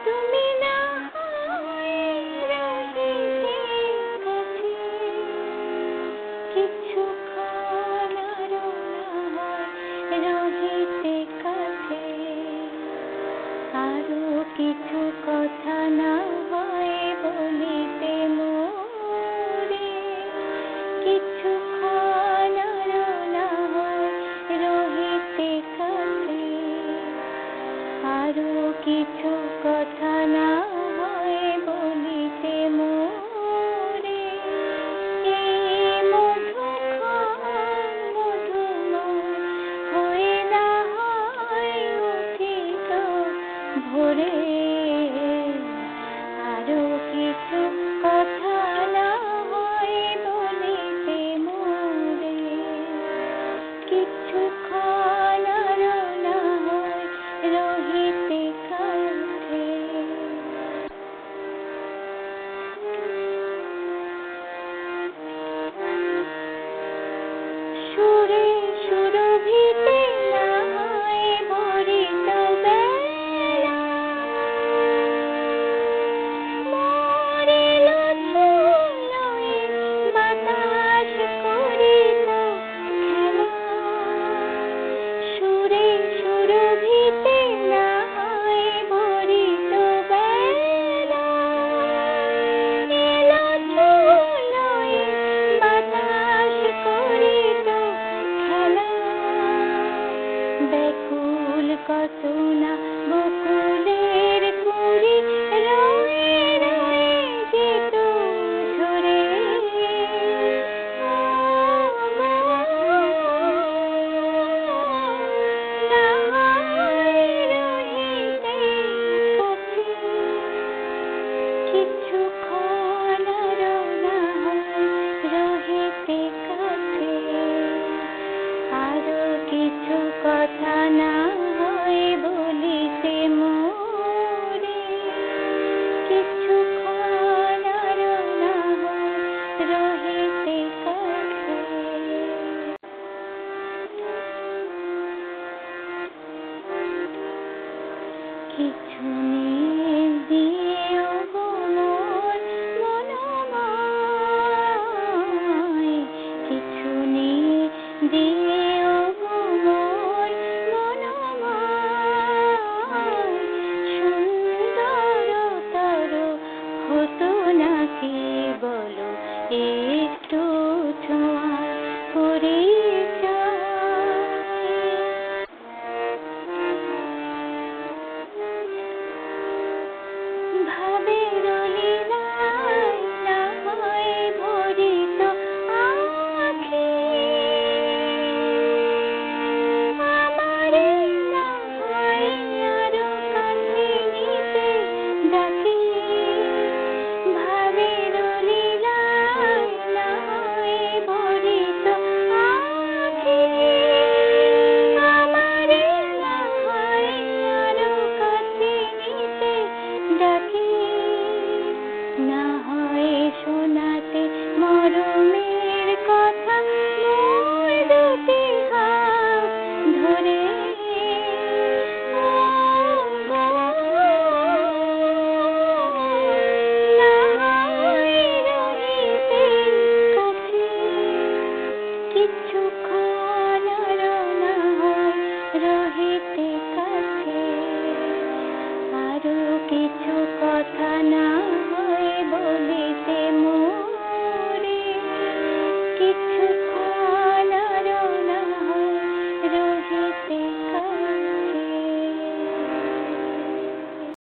তুমি না হয় রহিতে কাছে, কিছুক্ষণ আরো না হয় রহিতে কাছে, আরো কিছু কথা না হয় বলিতে মোরে, কিছুক্ষণ আরো না হয় রহিতে কাছে, আরো কিছু কথা না হয় বলিতে মোরে। এই মধুক্ষণ মধুময় হয়ে না হয় উঠিত ভোরে, আরো কিছু কথা না হয় বলিতে মোরে, কিছুক্ষণ আরো না হয় রহিতে কাছে। সুরে সুরভিতে না হয় ভরিত বেলা, মরিল ঝুলয়ে বাতাস করিত খেলা, সুরে সুরভিতে না হয় ভরিত বেলা, এলো ঝুলয়ে বাতাস করিত খেলা, ব্যাকুল কত না বকুলের কুড়ি রয়ে রয়ে যেত ঝরে, না হয় রহিতে কাছে, কিছুক্ষণ আরো না হয় রহিতে কাছে, আরো কিছু কথা না হয় বলিতে মোরে, কিছুক্ষণ আরো না হয় রহিতে কাছে। কিছু দিও গো মোর মনোময়, কিছু দিও গো মোর মনোময়, সুন্দরতর হতো নাকি বলো একটু ছোঁয়ার পরিচয়। ভাবের লীলায় না হয় ভরিত আঁখি, আমারে না হয় আরো কাছে নিতে ডাকি, ভাবের লীলায় না হয় ভরিত আঁখি, আমারে না হয় আরো কাছে নিতে ডাকি, না হয় শোনাতে মরমের কথা মোর দুটি হাত ধরে, ও গো, না হয় রহিতে কাছে, কিছুক্ষণ আরো না হয় রহিতে কাছে, আরো কিছু কথা না